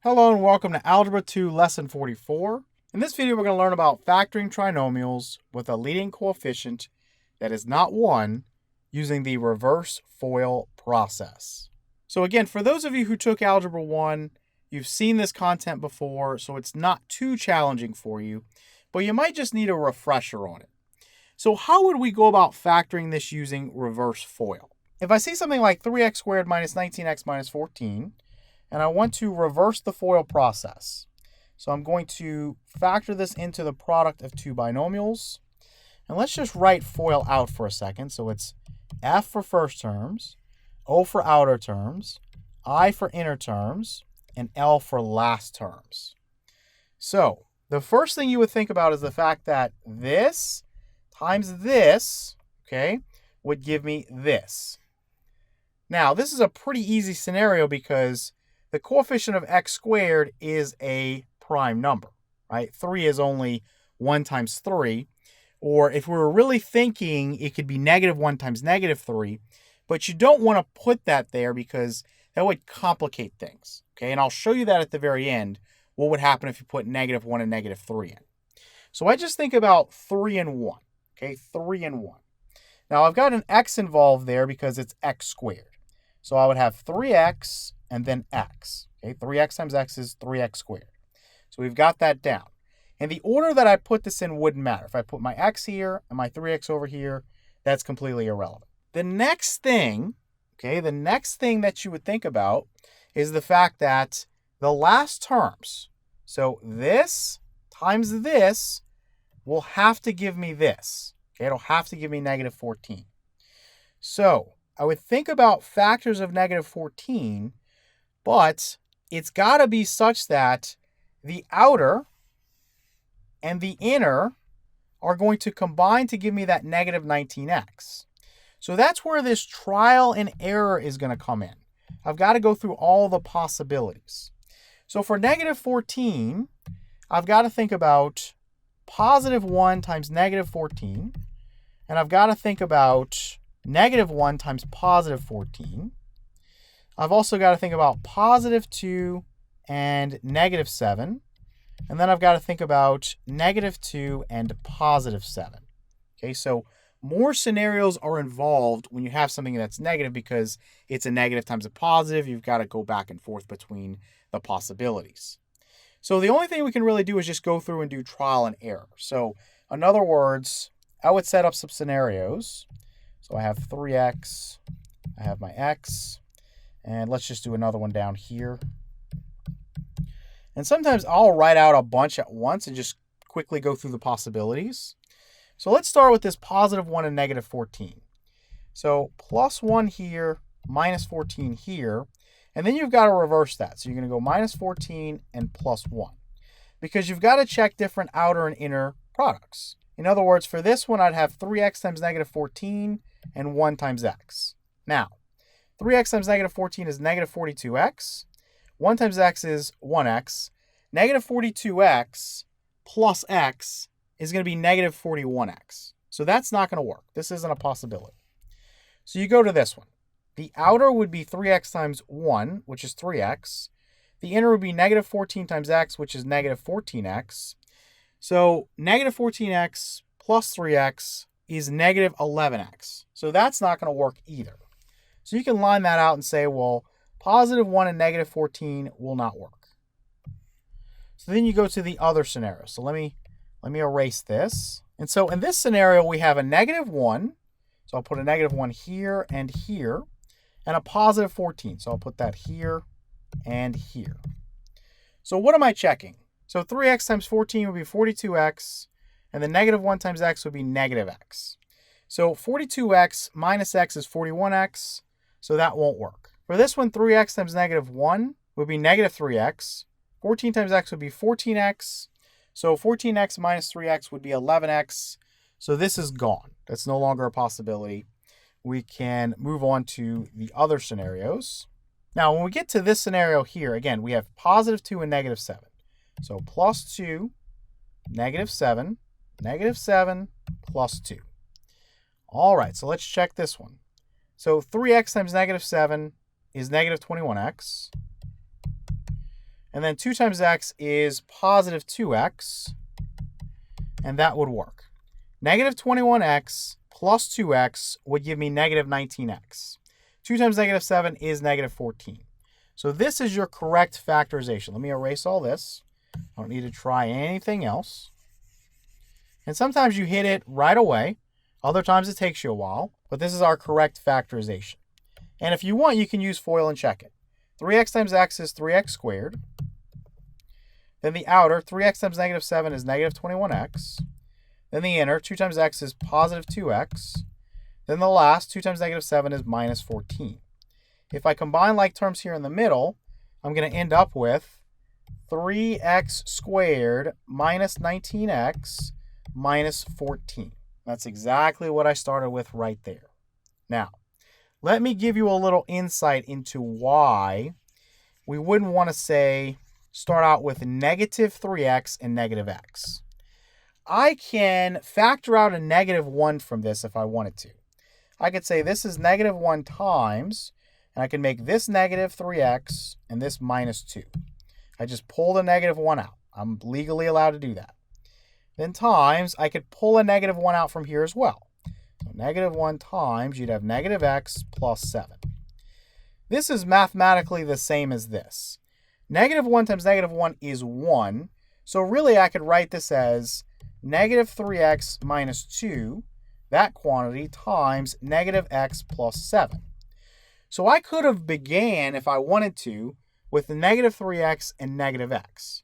Hello and welcome to Algebra 2 Lesson 44. In this video, we're going to learn about factoring trinomials with a leading coefficient that is not 1 using the reverse FOIL process. So again, for those of you who took Algebra 1, you've seen this content before, so it's not too challenging for you, but you might just need a refresher on it. So how would we go about factoring this using reverse FOIL? If I see something like 3x squared minus 19x minus 14, and I want to reverse the FOIL process. So I'm going to factor this into the product of two binomials. And let's just write FOIL out for a second. So it's F for first terms, O for outer terms, I for inner terms, and L for last terms. So the first thing you would think about is the fact that this times this, okay, would give me this. Now, this is a pretty easy scenario because the coefficient of x squared is a prime number, right? 3 is only 1 times 3. Or if we were really thinking, it could be -1 times -3. But you don't want to put that there because that would complicate things, okay? And I'll show you that at the very end, what would happen if you put -1 and -3 in. So I just think about 3 and 1, okay? 3 and 1. Now, I've got an x involved there because it's x squared. So I would have 3x and then x. Okay, 3x times x is 3x squared. So we've got that down. And the order that I put this in wouldn't matter. If I put my x here and my 3x over here, that's completely irrelevant. The next thing, okay, the next thing that you would think about is the fact that the last terms, so this times this will have to give me this. Okay, it'll have to give me -14. So I would think about factors of -14, but it's got to be such that the outer and the inner are going to combine to give me that -19x. So that's where this trial and error is going to come in. I've got to go through all the possibilities. So for -14, I've got to think about +1 times -14, and I've got to think about -1 times +14. I've also got to think about +2 and -7. And then I've got to think about -2 and +7. Okay, so more scenarios are involved when you have something that's negative because it's a negative times a positive. You've got to go back and forth between the possibilities. So the only thing we can really do is just go through and do trial and error. So in other words, I would set up some scenarios. So I have 3x, I have my x, and let's just do another one down here. And sometimes I'll write out a bunch at once and just quickly go through the possibilities. So let's start with this +1 and -14. So +1 here, -14 here, and then you've got to reverse that. So you're going to go -14 and +1 because you've got to check different outer and inner products. In other words, for this one, I'd have 3x times -14 and 1 times x. Now, 3x times -14 is -42x. 1 times x is 1x. -42x plus x is going to be -41x. So that's not going to work. This isn't a possibility. So you go to this one. The outer would be 3x times 1, which is 3x. The inner would be -14 times x, which is -14x. So -14x plus 3x is -11x. So that's not going to work either. So you can line that out and say, well, +1 and -14 will not work. So then you go to the other scenario. So let me erase this. And so in this scenario, we have a -1. So I'll put a -1 here and here, and a +14. So I'll put that here and here. So what am I checking? So 3x times 14 would be 42x, and the -1 times x would be -x. So 42x minus x is 41x, so that won't work. For this one, 3x times -1 would be -3x. 14 times x would be 14x. So 14x minus 3x would be 11x. So this is gone. That's no longer a possibility. We can move on to the other scenarios. Now, when we get to this scenario here, again, we have +2 and -7. So +2, -7, -7, +2. All right, so let's check this one. So 3x times -7 is -21x. And then 2 times x is positive 2x, and that would work. Negative 21x plus 2x would give me negative 19x. 2 times negative 7 is negative 14. So this is your correct factorization. Let me erase all this. I don't need to try anything else. And sometimes you hit it right away. Other times it takes you a while. But this is our correct factorization. And if you want, you can use FOIL and check it. 3x times x is 3x squared. Then the outer, 3x times negative 7 is negative 21x. Then the inner, 2 times x is positive 2x. Then the last, 2 times negative 7 is minus 14. If I combine like terms here in the middle, I'm going to end up with 3x squared minus 19x minus 14. That's exactly what I started with right there. Now, let me give you a little insight into why we wouldn't want to start out with negative 3x and negative x. I can factor out a negative 1 from this if I wanted to. I could say this is negative 1 times, and I can make this negative 3x and this minus 2. I just pull the negative 1 out. I'm legally allowed to do that. Then times, I could pull a negative 1 out from here as well. So negative 1 times, you'd have negative x plus 7. This is mathematically the same as this. Negative 1 times negative 1 is 1. So really, I could write this as negative 3x minus 2, that quantity, times negative x plus 7. So I could have began, if I wanted to, with negative 3x and negative x.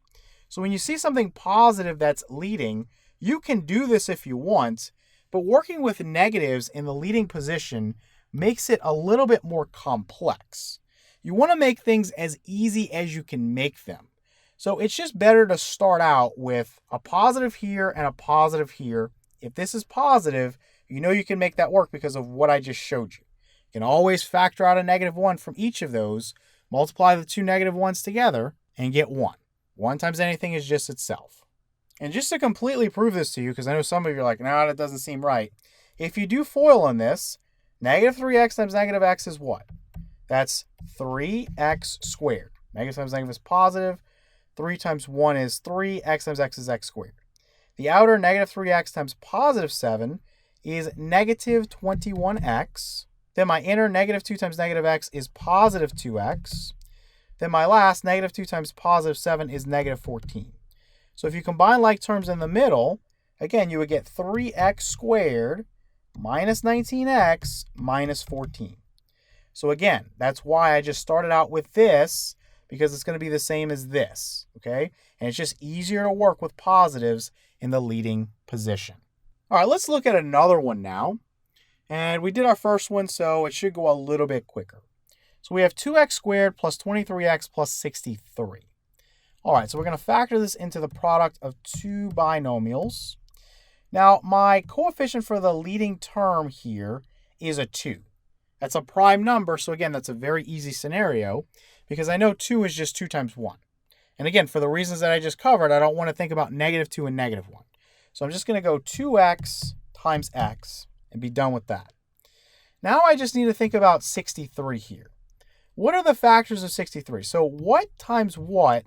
So when you see something positive that's leading, you can do this if you want, but working with negatives in the leading position makes it a little bit more complex. You want to make things as easy as you can make them. So it's just better to start out with a positive here and a positive here. If this is positive, you know you can make that work because of what I just showed you. You can always factor out a negative 1 from each of those, multiply the two negative 1s together, and get 1. 1 times anything is just itself. And just to completely prove this to you, because I know some of you are like, no, that doesn't seem right. If you do FOIL on this, negative 3x times negative x is what? That's 3x squared. Negative times negative is positive. 3 times 1 is 3. X times x is x squared. The outer, negative 3x times positive 7, is negative 21x. Then my inner, negative 2 times negative x is positive 2x. Then my last, negative 2 times positive 7 is negative 14. So if you combine like terms in the middle, again, you would get 3x squared minus 19x minus 14. So again, that's why I just started out with this, because it's going to be the same as this, okay? And it's just easier to work with positives in the leading position. All right, let's look at another one now. And we did our first one, so it should go a little bit quicker. So we have 2x squared plus 23x plus 63. All right, so we're going to factor this into the product of two binomials. Now, my coefficient for the leading term here is a 2. That's a prime number, so again, that's a very easy scenario because I know 2 is just 2 times 1. And again, for the reasons that I just covered, I don't want to think about negative 2 and negative 1. So I'm just going to go 2x times x and be done with that. Now I just need to think about 63 here. What are the factors of 63? So what times what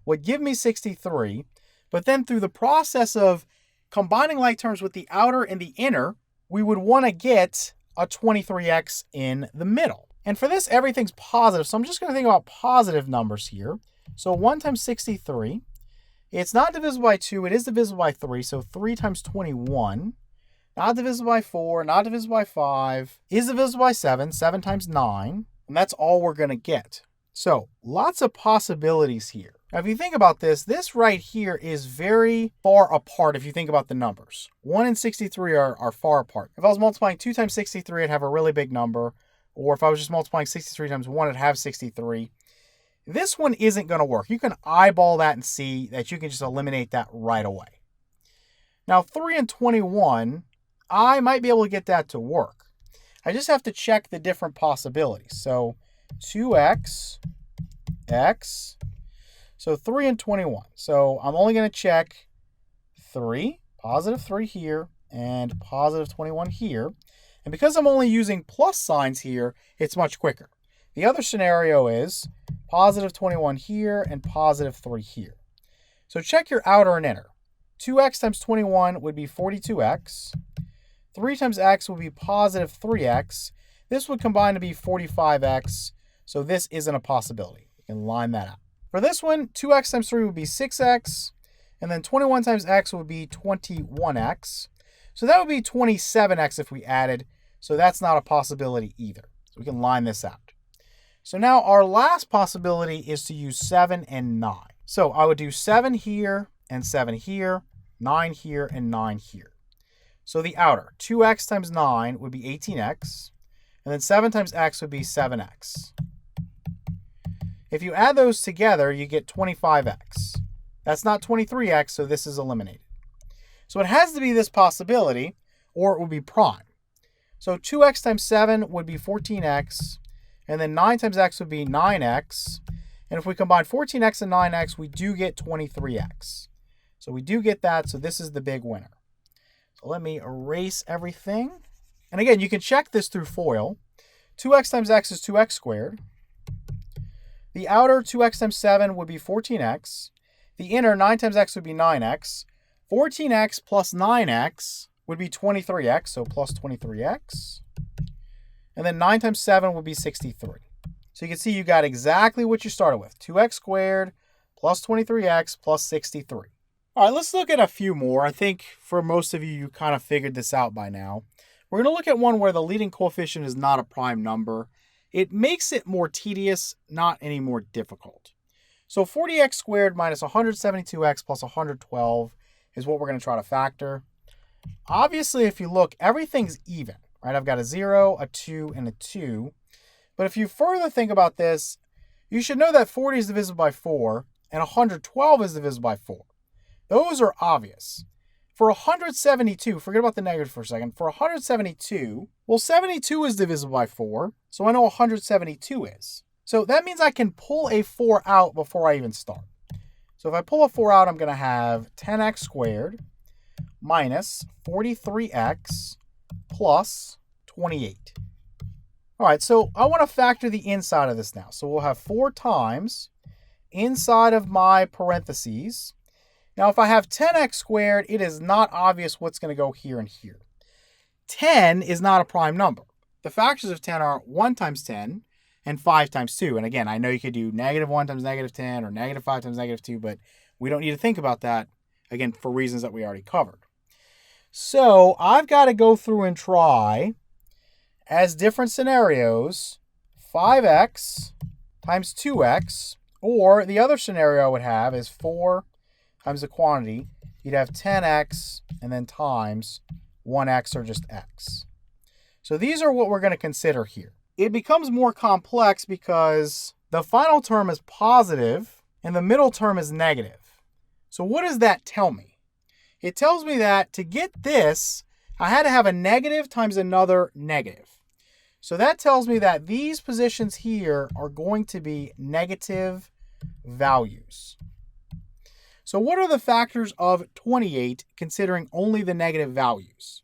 would give me 63, but then through the process of combining like terms with the outer and the inner, we would want to get a 23x in the middle. And for this, everything's positive, so I'm just going to think about positive numbers here. So 1 times 63, it's not divisible by 2, it is divisible by 3, so 3 times 21, not divisible by 4, not divisible by 5, is divisible by 7, 7 times 9, and that's all we're going to get. So lots of possibilities here. Now, if you think about this, this right here is very far apart if you think about the numbers. 1 and 63 are far apart. If I was multiplying 2 times 63, I'd have a really big number. Or if I was just multiplying 63 times 1, I'd have 63. This one isn't going to work. You can eyeball that and see that you can just eliminate that right away. Now, 3 and 21, I might be able to get that to work. I just have to check the different possibilities. So 2x, x, so 3 and 21. So I'm only going to check 3, positive 3 here, and positive 21 here. And because I'm only using plus signs here, it's much quicker. The other scenario is positive 21 here and positive 3 here. So check your outer and inner. 2x times 21 would be 42x. 3 times x would be positive 3x. This would combine to be 45x, so this isn't a possibility. You can line that out. For this one, 2x times 3 would be 6x, and then 21 times x would be 21x. So that would be 27x if we added, so that's not a possibility either. So we can line this out. So now our last possibility is to use 7 and 9. So I would do 7 here and 7 here, 9 here and 9 here. So the outer, 2x times 9 would be 18x, and then 7 times x would be 7x. If you add those together, you get 25x. That's not 23x, so this is eliminated. So it has to be this possibility, or it would be prime. So 2x times 7 would be 14x, and then 9 times x would be 9x. And if we combine 14x and 9x, we do get 23x. So we do get that, so this is the big winner. So let me erase everything. And again, you can check this through FOIL. 2x times x is 2x squared. The outer 2x times 7 would be 14x. The inner 9 times x would be 9x. 14x plus 9x would be 23x, so plus 23x. And then 9 times 7 would be 63. So you can see you got exactly what you started with. 2x squared plus 23x plus 63. All right, let's look at a few more. I think for most of you, you kind of figured this out by now. We're going to look at one where the leading coefficient is not a prime number. It makes it more tedious, not any more difficult. So 40x squared minus 172x plus 112 is what we're going to try to factor. Obviously, if you look, everything's even, right? I've got a 0, a 2, and a 2. But if you further think about this, you should know that 40 is divisible by 4 and 112 is divisible by 4. Those are obvious. For 172, forget about the negative for a second. For 172, well, 72 is divisible by 4, so I know 172 is. So that means I can pull a 4 out before I even start. So if I pull a 4 out, I'm going to have 10x squared minus 43x plus 28. All right, so I want to factor the inside of this now. So we'll have 4 times inside of my parentheses. Now, if I have 10x squared, it is not obvious what's going to go here and here. 10 is not a prime number. The factors of 10 are 1 times 10 and 5 times 2. And again, I know you could do negative 1 times negative 10 or negative 5 times negative 2, but we don't need to think about that, again, for reasons that we already covered. So I've got to go through and try, as different scenarios, 5x times 2x, or the other scenario I would have is 4 times the quantity. You'd have 10x and then times 1x or just x. So these are what we're going to consider here. It becomes more complex because the final term is positive and the middle term is negative. So what does that tell me? It tells me that to get this, I had to have a negative times another negative. So that tells me that these positions here are going to be negative values. So what are the factors of 28 considering only the negative values?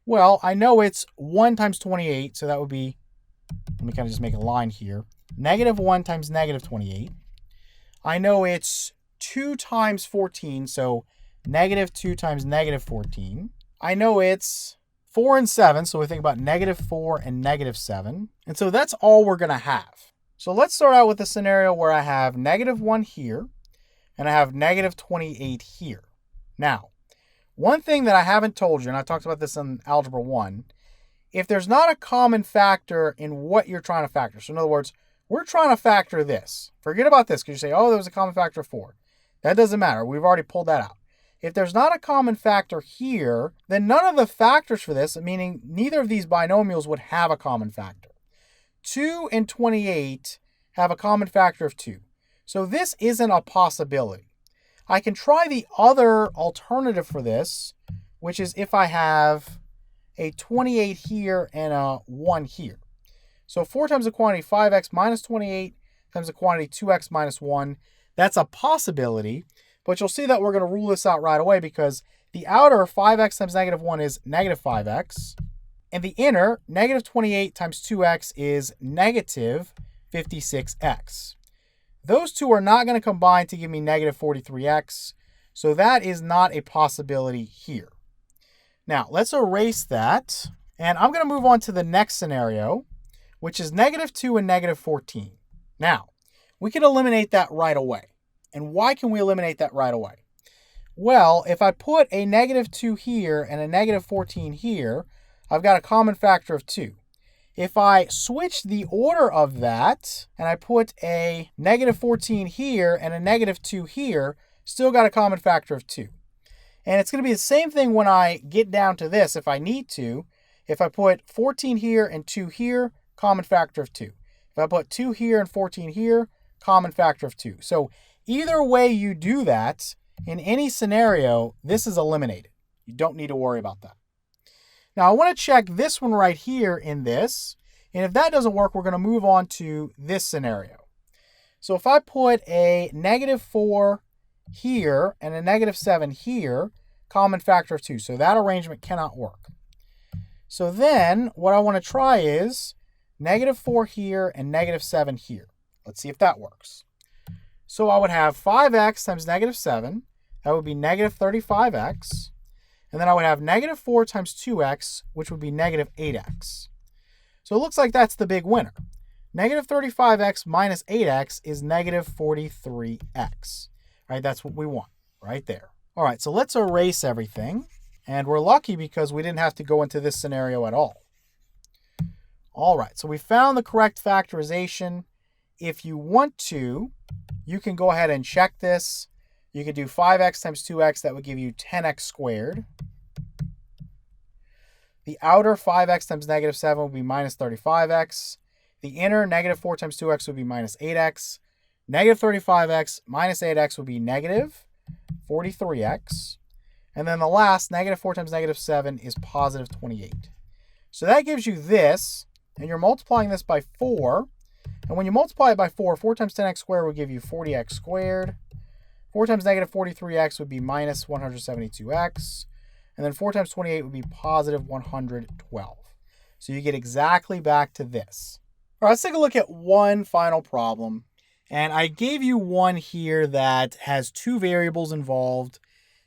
Well, I know it's 1 times 28, so that would be, let me kind of just make a line here, negative 1 times negative 28. I know it's 2 times 14, so negative 2 times negative 14. I know it's 4 and 7, so we think about negative 4 and negative 7. And so that's all we're going to have. So let's start out with a scenario where I have negative 1 here, and I have negative 28 here. Now, one thing that I haven't told you, and I talked about this in Algebra 1, if there's not a common factor in what you're trying to factor, so in other words, we're trying to factor this. Forget about this, because you say, oh, there was a common factor of 4. That doesn't matter. We've already pulled that out. If there's not a common factor here, then none of the factors for this, meaning neither of these binomials would have a common factor. 2 and 28 have a common factor of 2. So this isn't a possibility. I can try the other alternative for this, which is if I have a 28 here and a 1 here. So 4 times the quantity 5x minus 28 times the quantity 2x minus 1. That's a possibility, but you'll see that we're going to rule this out right away because the outer 5x times negative 1 is negative 5x. And the inner, negative 28 times 2x is negative 56x. Those two are not going to combine to give me negative 43x, so that is not a possibility here. Now, let's erase that, and I'm going to move on to the next scenario, which is negative 2 and negative 14. Now, we can eliminate that right away. And why can we eliminate that right away? Well, if I put a negative 2 here and a negative 14 here, I've got a common factor of 2. If I switch the order of that, and I put a negative 14 here and a negative 2 here, still got a common factor of 2. And it's going to be the same thing when I get down to this if I need to. If I put 14 here and 2 here, common factor of 2. If I put 2 here and 14 here, common factor of 2. So either way you do that, in any scenario, this is eliminated. You don't need to worry about that. Now I want to check this one right here in this. And if that doesn't work, we're going to move on to this scenario. So if I put a negative 4 here and a negative 7 here, common factor of 2. So that arrangement cannot work. So then what I want to try is negative 4 here and negative 7 here. Let's see if that works. So I would have 5x times negative 7. That would be negative 35x. And then I would have negative 4 times 2x, which would be negative 8x. So it looks like that's the big winner. Negative 35x minus 8x is negative 43x. Right, that's what we want right there. All right, so let's erase everything. And we're lucky because we didn't have to go into this scenario at all. All right, so we found the correct factorization. If you want to, you can go ahead and check this. You could do 5x times 2x. That would give you 10x squared. The outer 5x times negative 7 would be minus 35x. The inner negative 4 times 2x would be minus 8x. Negative 35x minus 8x would be negative 43x. And then the last, negative 4 times negative 7 is positive 28. So that gives you this, and you're multiplying this by 4. And when you multiply it by 4, 4 times 10x squared would give you 40x squared. 4 times negative 43x would be minus 172x. And then 4 times 28 would be positive 112. So you get exactly back to this. All right, let's take a look at one final problem. And I gave you one here that has two variables involved.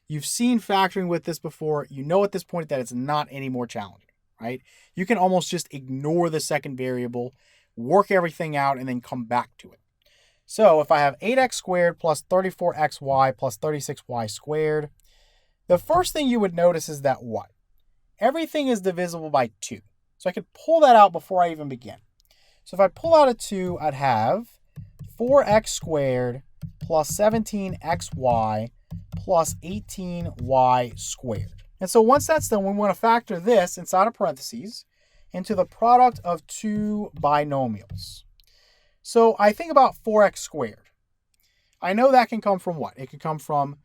You've seen factoring with this before. You know at this point that it's not any more challenging, right? You can almost just ignore the second variable, work everything out, and then come back to it. So if I have 8x squared plus 34xy plus 36y squared, the first thing you would notice is that what? Everything is divisible by 2. So I could pull that out before I even begin. So if I pull out a 2, I'd have 4x squared plus 17xy plus 18y squared. And so once that's done, we want to factor this inside of parentheses into the product of two binomials. So I think about 4x squared. I know that can come from what? It could come from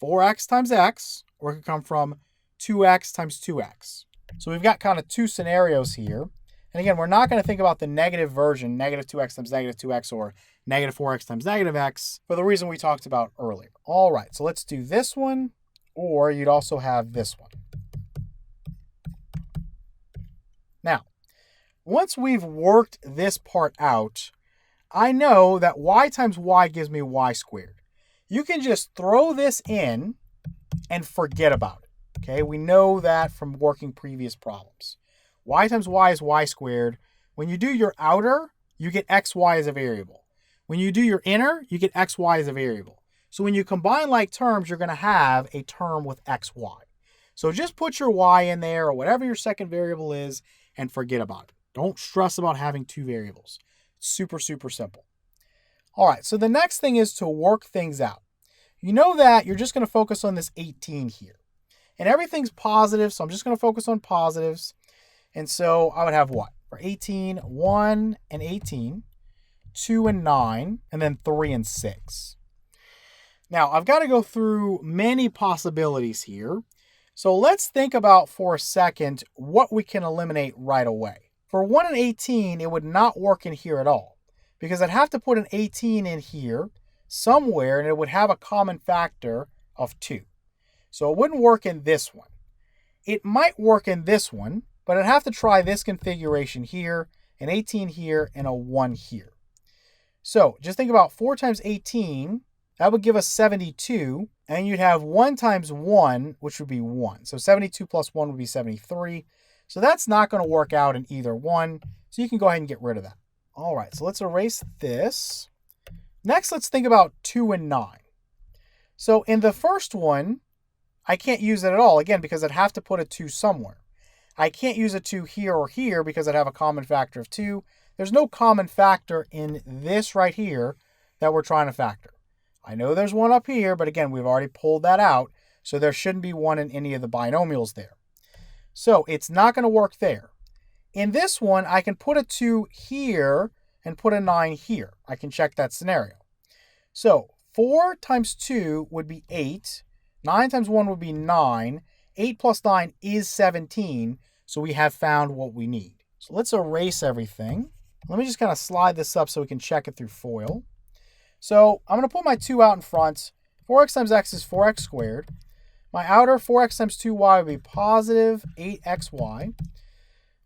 4x times x, or it could come from 2x times 2x. So we've got kind of two scenarios here. And again, we're not going to think about the negative version, negative 2x times negative 2x, or negative 4x times negative x, for the reason we talked about earlier. All right, so let's do this one, or you'd also have this one. Now, once we've worked this part out, I know that y times y gives me y squared. You can just throw this in and forget about it. Okay, we know that from working previous problems. Y times y is y squared. When you do your outer, you get xy as a variable. When you do your inner, you get xy as a variable. So when you combine like terms, you're going to have a term with xy. So just put your y in there or whatever your second variable is and forget about it. Don't stress about having two variables. It's super, super simple. All right, so the next thing is to work things out. You know that you're just going to focus on this 18 here. And everything's positive, so I'm just going to focus on positives. And so I would have what? For 18, 1 and 18, 2 and 9, and then 3 and 6. Now, I've got to go through many possibilities here. So let's think about for a second what we can eliminate right away. For 1 and 18, it would not work in here at all, because I'd have to put an 18 in here somewhere, and it would have a common factor of 2. So it wouldn't work in this one. It might work in this one, but I'd have to try this configuration here, an 18 here, and a 1 here. So just think about 4 times 18, that would give us 72, and you'd have 1 times 1, which would be 1. So 72 plus 1 would be 73. So that's not going to work out in either one, so you can go ahead and get rid of that. All right, so let's erase this. Next, let's think about 2 and 9. So in the first one, I can't use it at all, again, because I'd have to put a 2 somewhere. I can't use a 2 here or here because I'd have a common factor of 2. There's no common factor in this right here that we're trying to factor. I know there's one up here, but again, we've already pulled that out, so there shouldn't be one in any of the binomials there. So it's not going to work there. In this one, I can put a 2 here and put a 9 here. I can check that scenario. So 4 times 2 would be 8. 9 times 1 would be 9. 8 plus 9 is 17. So we have found what we need. So let's erase everything. Let me just kind of slide this up so we can check it through FOIL. So I'm going to put my 2 out in front. 4x times x is 4x squared. My outer 4x times 2y would be positive 8xy.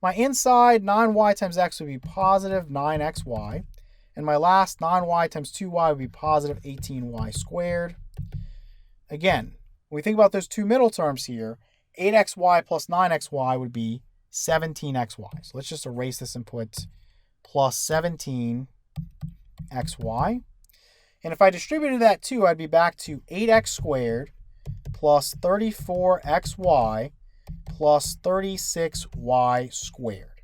My inside 9y times x would be positive 9xy. And my last 9y times 2y would be positive 18y squared. Again, when we think about those two middle terms here, 8xy plus 9xy would be 17xy. So let's just erase this and put plus 17xy. And if I distributed that 2, I'd be back to 8x squared plus 34xy plus 36y squared.